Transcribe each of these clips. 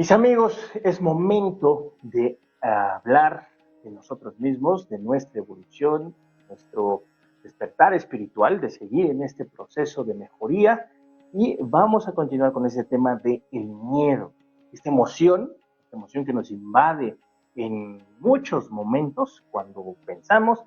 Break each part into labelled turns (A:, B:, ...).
A: Mis amigos, es momento de hablar de nosotros mismos, de nuestra evolución, nuestro despertar espiritual, de seguir en este proceso de mejoría y vamos a continuar con ese tema de el miedo, esta emoción que nos invade en muchos momentos cuando pensamos,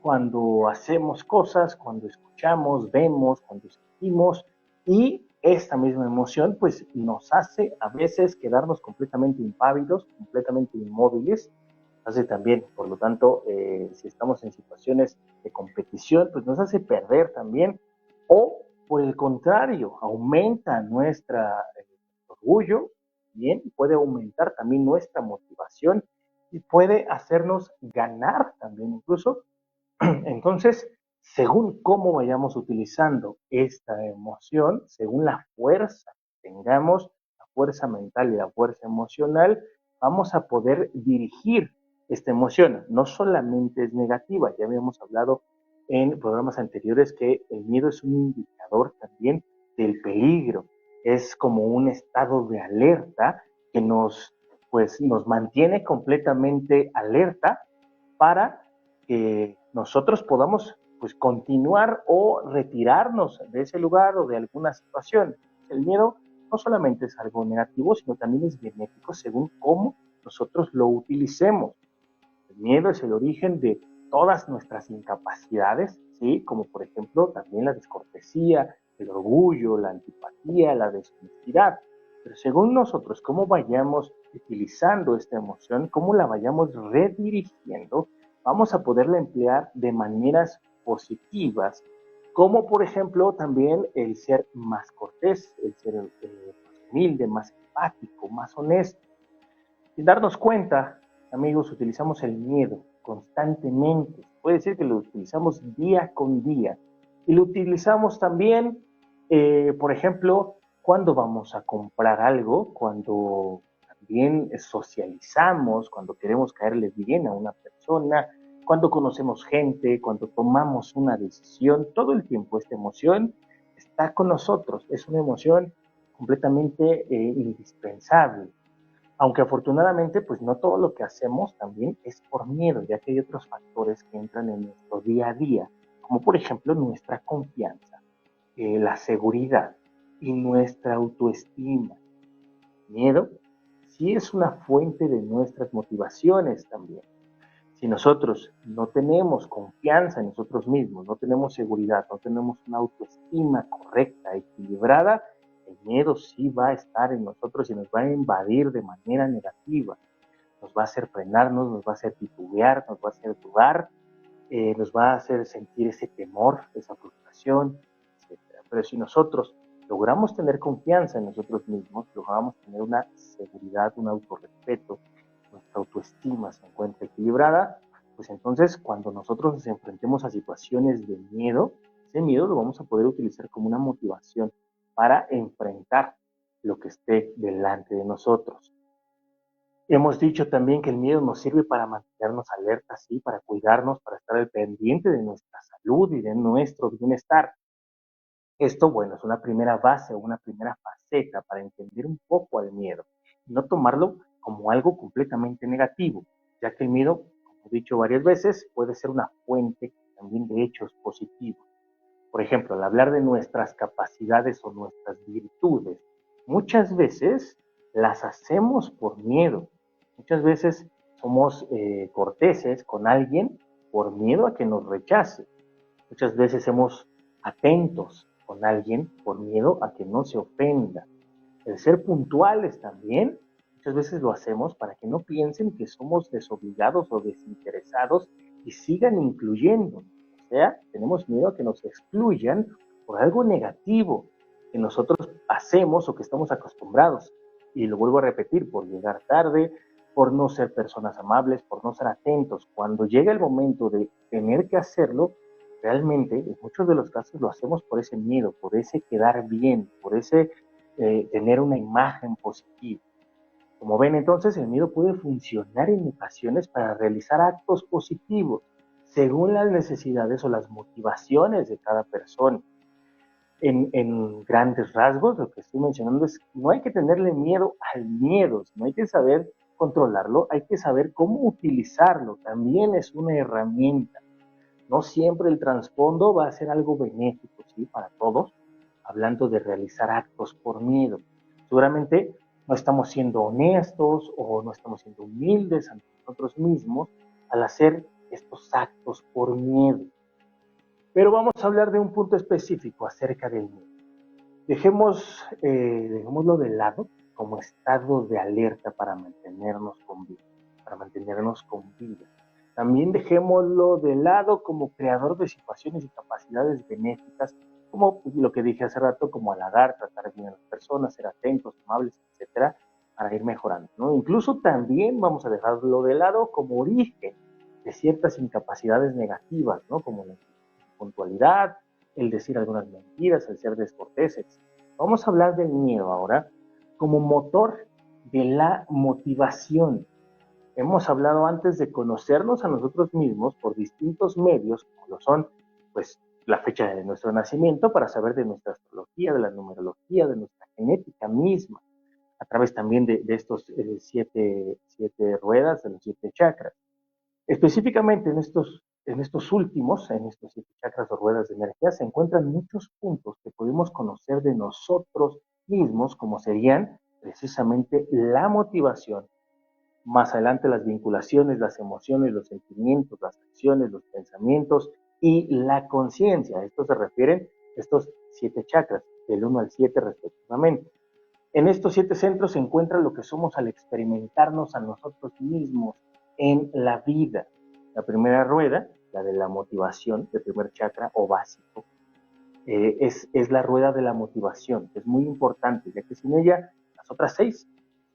A: cuando hacemos cosas, cuando escuchamos, vemos, cuando sentimos y esta misma emoción pues nos hace a veces quedarnos completamente impávidos, completamente inmóviles, hace también, por lo tanto, si estamos en situaciones de competición, pues nos hace perder también, o por el contrario, aumenta nuestra orgullo, bien, puede aumentar también nuestra motivación y puede hacernos ganar también incluso. Entonces, según cómo vayamos utilizando esta emoción, según la fuerza que tengamos, la fuerza mental y la fuerza emocional, vamos a poder dirigir esta emoción. No solamente es negativa, ya habíamos hablado en programas anteriores que el miedo es un indicador también del peligro, es como un estado de alerta que nos mantiene completamente alerta para que nosotros podamos pues continuar o retirarnos de ese lugar o de alguna situación. El miedo no solamente es algo negativo, sino también es benéfico según cómo nosotros lo utilicemos. El miedo es el origen de todas nuestras incapacidades, ¿sí? Como por ejemplo también la descortesía, el orgullo, la antipatía, la deshonestidad. Pero según nosotros, cómo vayamos utilizando esta emoción, cómo la vayamos redirigiendo, vamos a poderla emplear de maneras positivas, como por ejemplo también el ser más cortés, el ser más humilde, más empático, más honesto. Sin darnos cuenta, amigos, utilizamos el miedo constantemente. Puede decir que lo utilizamos día con día. Y lo utilizamos también, por ejemplo, cuando vamos a comprar algo, cuando también socializamos, cuando queremos caerle bien a una persona, cuando conocemos gente, cuando tomamos una decisión, todo el tiempo esta emoción está con nosotros. Es una emoción completamente indispensable, aunque afortunadamente, pues no todo lo que hacemos también es por miedo, ya que hay otros factores que entran en nuestro día a día, como por ejemplo nuestra confianza, la seguridad y nuestra autoestima. Miedo sí es una fuente de nuestras motivaciones también. Si nosotros no tenemos confianza en nosotros mismos, no tenemos seguridad, no tenemos una autoestima correcta, equilibrada, el miedo sí va a estar en nosotros y nos va a invadir de manera negativa. Nos va a hacer frenarnos, nos va a hacer titubear, nos va a hacer dudar, nos va a hacer sentir ese temor, esa frustración, etcétera. Pero si nosotros logramos tener confianza en nosotros mismos, logramos tener una seguridad, un autorrespeto, nuestra autoestima se encuentra equilibrada, pues entonces cuando nosotros nos enfrentemos a situaciones de miedo, ese miedo lo vamos a poder utilizar como una motivación para enfrentar lo que esté delante de nosotros. Hemos dicho también que el miedo nos sirve para mantenernos alertas, ¿sí? Para cuidarnos, para estar al pendiente de nuestra salud y de nuestro bienestar. Esto, bueno, es una primera base o una primera faceta para entender un poco al miedo y no tomarlo como algo completamente negativo, ya que el miedo, como he dicho varias veces, puede ser una fuente también de hechos positivos. Por ejemplo, al hablar de nuestras capacidades o nuestras virtudes, muchas veces las hacemos por miedo. Muchas veces somos corteses con alguien por miedo a que nos rechace. Muchas veces somos atentos con alguien por miedo a que no se ofenda. El ser puntuales también, muchas veces lo hacemos para que no piensen que somos desobligados o desinteresados y sigan incluyendo. O sea, tenemos miedo a que nos excluyan por algo negativo que nosotros hacemos o que estamos acostumbrados. Y lo vuelvo a repetir, por llegar tarde, por no ser personas amables, por no ser atentos. Cuando llega el momento de tener que hacerlo, realmente en muchos de los casos lo hacemos por ese miedo, por ese quedar bien, por ese tener una imagen positiva. Como ven, entonces el miedo puede funcionar en ocasiones para realizar actos positivos según las necesidades o las motivaciones de cada persona. En grandes rasgos, lo que estoy mencionando es, no hay que tenerle miedo al miedo, no hay que saber controlarlo, hay que saber cómo utilizarlo, también es una herramienta. No siempre el trasfondo va a ser algo benéfico, ¿sí? Para todos, hablando de realizar actos por miedo. Seguramente no estamos siendo honestos o no estamos siendo humildes ante nosotros mismos al hacer estos actos por miedo. Pero vamos a hablar de un punto específico acerca del miedo. Dejémoslo de lado como estado de alerta para mantenernos con vida, También dejémoslo de lado como creador de situaciones y capacidades benéficas, como lo que dije hace rato, como halagar, tratar bien a las personas, ser atentos, amables, etcétera, para ir mejorando, ¿no? Incluso también vamos a dejarlo de lado como origen de ciertas incapacidades negativas, ¿no? Como la puntualidad, el decir algunas mentiras, el ser descorteses. Vamos a hablar del miedo ahora como motor de la motivación. Hemos hablado antes de conocernos a nosotros mismos por distintos medios, como lo son, pues, la fecha de nuestro nacimiento para saber de nuestra astrología, de la numerología, de nuestra genética misma, a través también de estos siete ruedas, de los 7 chakras. Específicamente en estos 7 chakras o ruedas de energía, se encuentran muchos puntos que podemos conocer de nosotros mismos, como serían precisamente la motivación, más adelante las vinculaciones, las emociones, los sentimientos, las acciones, los pensamientos y la conciencia. Esto se refieren a estos 7 chakras, del 1 al 7 respectivamente. En estos 7 centros se encuentra lo que somos al experimentarnos a nosotros mismos en la vida. La primera rueda, la de la motivación, el primer chakra o básico, es la rueda de la motivación, que es muy importante, ya que sin ella las otras 6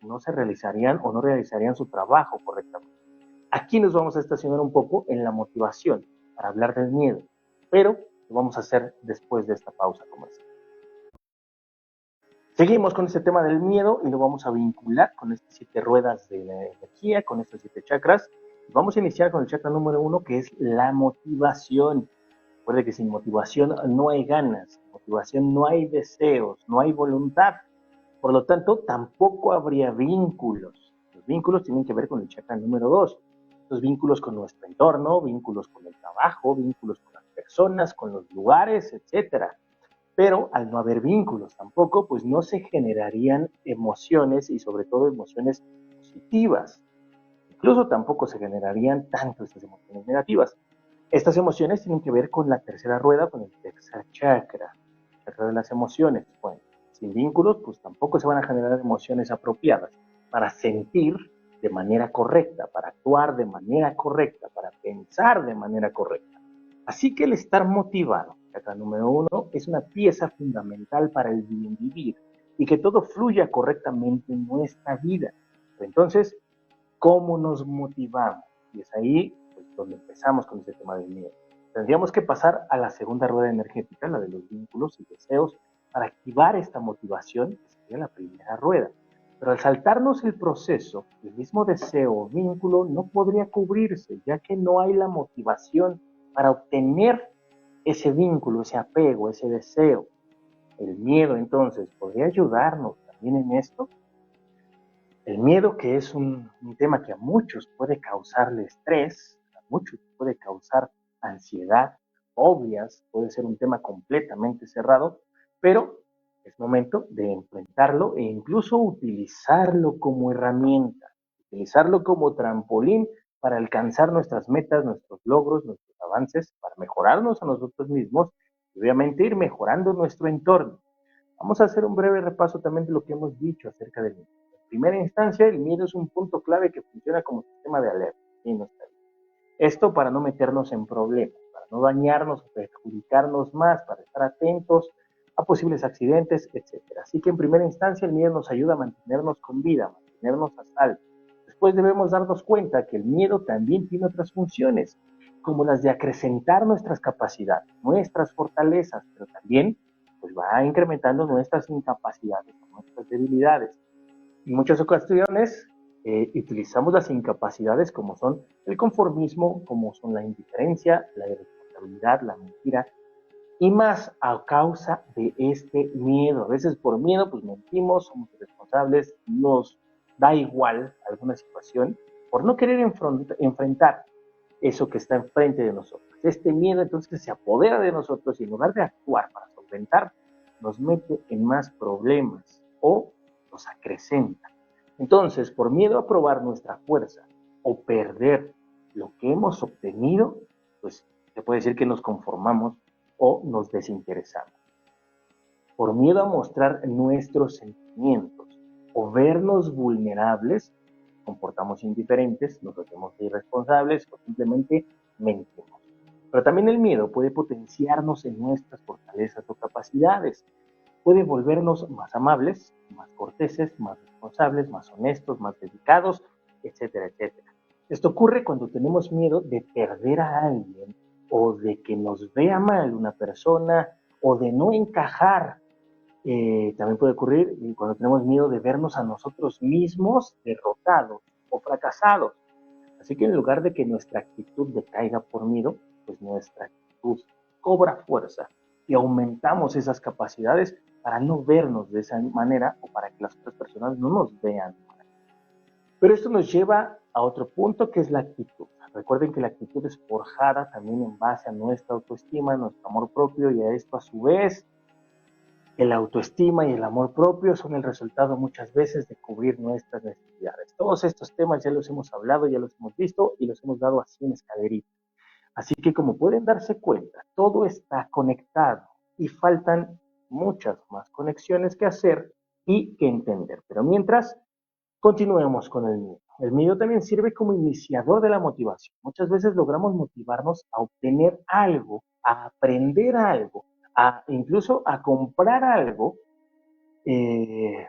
A: no se realizarían o no realizarían su trabajo correctamente. Aquí nos vamos a estacionar un poco en la motivación para hablar del miedo, pero lo vamos a hacer después de esta pausa comercial. Seguimos con este tema del miedo y lo vamos a vincular con estas 7 ruedas de la energía, con estos 7 chakras. Vamos a iniciar con el chakra número 1, que es la motivación. Recuerde que sin motivación no hay ganas, sin motivación no hay deseos, no hay voluntad. Por lo tanto, tampoco habría vínculos. Los vínculos tienen que ver con el chakra número 2. Los vínculos con nuestro entorno, vínculos con el trabajo, vínculos con las personas, con los lugares, etcétera. Pero al no haber vínculos tampoco, pues no se generarían emociones y sobre todo emociones positivas. Incluso tampoco se generarían tanto estas emociones negativas. Estas emociones tienen que ver con la tercera rueda, con el tercer chakra, el chakra de las emociones. Bueno, sin vínculos, pues tampoco se van a generar emociones apropiadas para sentir de manera correcta, para actuar de manera correcta, para pensar de manera correcta. Así que el estar motivado, chakra número 1, es una pieza fundamental para el bien vivir y que todo fluya correctamente en nuestra vida. Entonces, ¿cómo nos motivamos? Y es ahí pues, donde empezamos con este tema del miedo. Tendríamos que pasar a la segunda rueda energética, la de los vínculos y deseos, para activar esta motivación, que sería la primera rueda. Pero al saltarnos el proceso, el mismo deseo o vínculo no podría cubrirse, ya que no hay la motivación para obtener ese vínculo, ese apego, ese deseo. El miedo, entonces, podría ayudarnos también en esto. El miedo, que es un tema que a muchos puede causarle estrés, a muchos puede causar ansiedad, fobias, puede ser un tema completamente cerrado, pero es momento de enfrentarlo e incluso utilizarlo como herramienta, utilizarlo como trampolín para alcanzar nuestras metas, nuestros logros, nuestros avances, para mejorarnos a nosotros mismos y obviamente ir mejorando nuestro entorno. Vamos a hacer un breve repaso también de lo que hemos dicho acerca del miedo. En primera instancia, el miedo es un punto clave que funciona como sistema de alerta en nuestra vida. Esto para no meternos en problemas, para no dañarnos o perjudicarnos más, para estar atentos a posibles accidentes, etcétera. Así que en primera instancia el miedo nos ayuda a mantenernos con vida, a mantenernos a salvo. Después debemos darnos cuenta que el miedo también tiene otras funciones, como las de acrecentar nuestras capacidades, nuestras fortalezas, pero también pues va incrementando nuestras incapacidades, nuestras debilidades. En muchas ocasiones utilizamos las incapacidades como son el conformismo, como son la indiferencia, la irresponsabilidad, la mentira, y más a causa de este miedo. A veces por miedo pues mentimos, somos irresponsables, nos da igual alguna situación por no querer enfrentar eso que está enfrente de nosotros. Este miedo entonces se apodera de nosotros y en lugar de actuar para solventar, nos mete en más problemas o nos acrecenta. Entonces, por miedo a probar nuestra fuerza o perder lo que hemos obtenido, pues se puede decir que nos conformamos o nos desinteresamos. Por miedo a mostrar nuestros sentimientos o vernos vulnerables, comportamos indiferentes, nos hacemos irresponsables o simplemente mentimos. Pero también el miedo puede potenciarnos en nuestras fortalezas o capacidades. Puede volvernos más amables, más corteses, más responsables, más honestos, más dedicados, etcétera, etcétera. Esto ocurre cuando tenemos miedo de perder a alguien o de que nos vea mal una persona o de no encajar. También puede ocurrir cuando tenemos miedo de vernos a nosotros mismos derrotados o fracasados. Así que en lugar de que nuestra actitud decaiga por miedo, pues nuestra actitud cobra fuerza y aumentamos esas capacidades para no vernos de esa manera o para que las otras personas no nos vean. Pero esto nos lleva a otro punto que es la actitud. Recuerden que la actitud es forjada también en base a nuestra autoestima, nuestro amor propio y a esto a su vez el autoestima y el amor propio son el resultado muchas veces de cubrir nuestras necesidades. Todos estos temas ya los hemos hablado, ya los hemos visto y los hemos dado así en escalerita. Así que como pueden darse cuenta, todo está conectado y faltan muchas más conexiones que hacer y que entender. Pero mientras, continuemos con el miedo. El miedo también sirve como iniciador de la motivación. Muchas veces logramos motivarnos a obtener algo, a aprender algo, incluso a comprar algo. eh,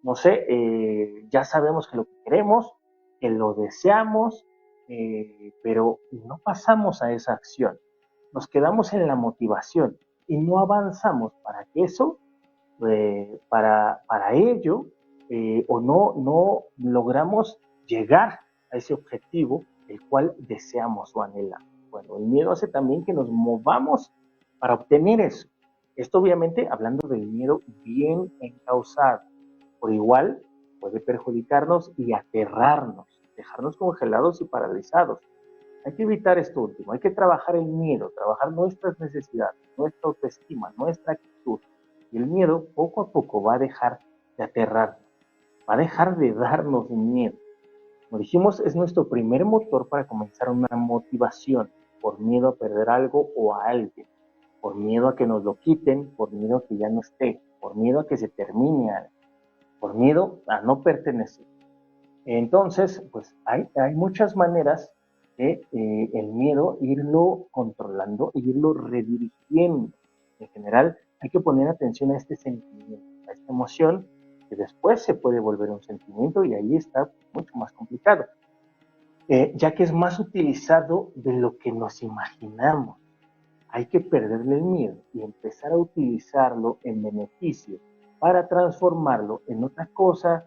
A: no sé, ya sabemos que lo que queremos, que lo deseamos, pero no pasamos a esa acción. Nos quedamos en la motivación y no avanzamos para que eso, para ello, o no logramos llegar a ese objetivo el cual deseamos o anhelamos. Bueno, el miedo hace también que nos movamos para obtener eso. Esto obviamente hablando del miedo bien encausado. Por igual puede perjudicarnos y aterrarnos, dejarnos congelados y paralizados. Hay que evitar esto último, hay que trabajar el miedo, trabajar nuestras necesidades, nuestra autoestima, nuestra actitud. Y el miedo poco a poco va a dejar de aterrarnos, va a dejar de darnos miedo. Como dijimos, es nuestro primer motor para comenzar una motivación, por miedo a perder algo o a alguien, por miedo a que nos lo quiten, por miedo a que ya no esté, por miedo a que se termine algo, por miedo a no pertenecer. Entonces, pues hay muchas maneras de el miedo irlo controlando, irlo redirigiendo. En general, hay que poner atención a este sentimiento, a esta emoción, que después se puede volver un sentimiento y ahí está mucho más complicado, ya que es más utilizado de lo que nos imaginamos. Hay que perderle el miedo y empezar a utilizarlo en beneficio para transformarlo en otra cosa,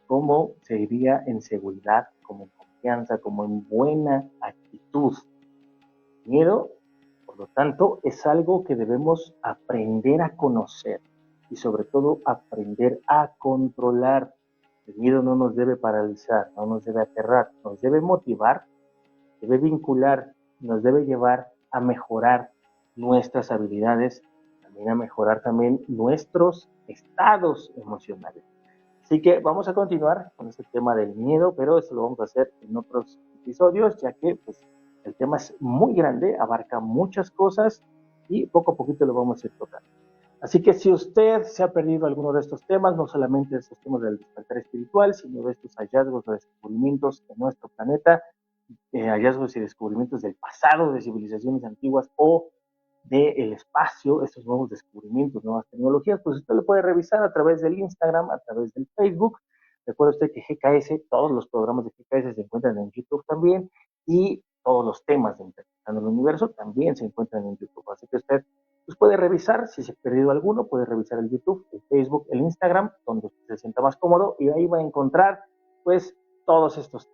A: como se diría en seguridad, como en confianza, como en buena actitud. Miedo, por lo tanto, es algo que debemos aprender a conocer y sobre todo aprender a controlar. El miedo no nos debe paralizar, no nos debe aterrar, nos debe motivar, debe vincular, nos debe llevar a mejorar nuestras habilidades, también a mejorar también nuestros estados emocionales. Así que vamos a continuar con este tema del miedo, pero eso lo vamos a hacer en otros episodios, ya que pues, el tema es muy grande, abarca muchas cosas y poco a poquito lo vamos a ir tocando. Así que si usted se ha perdido alguno de estos temas, no solamente de estos temas del despertar espiritual, sino de estos hallazgos o descubrimientos en nuestro planeta, hallazgos y descubrimientos del pasado, de civilizaciones antiguas o del espacio, estos nuevos descubrimientos, nuevas tecnologías, pues usted lo puede revisar a través del Instagram, a través del Facebook. Recuerde usted que GKS, todos los programas de GKS se encuentran en YouTube también y todos los temas de Interpretando el Universo también se encuentran en YouTube. Así que usted pues, puede revisar, si se ha perdido alguno, puede revisar el YouTube, el Facebook, el Instagram, donde usted se sienta más cómodo y ahí va a encontrar pues todos estos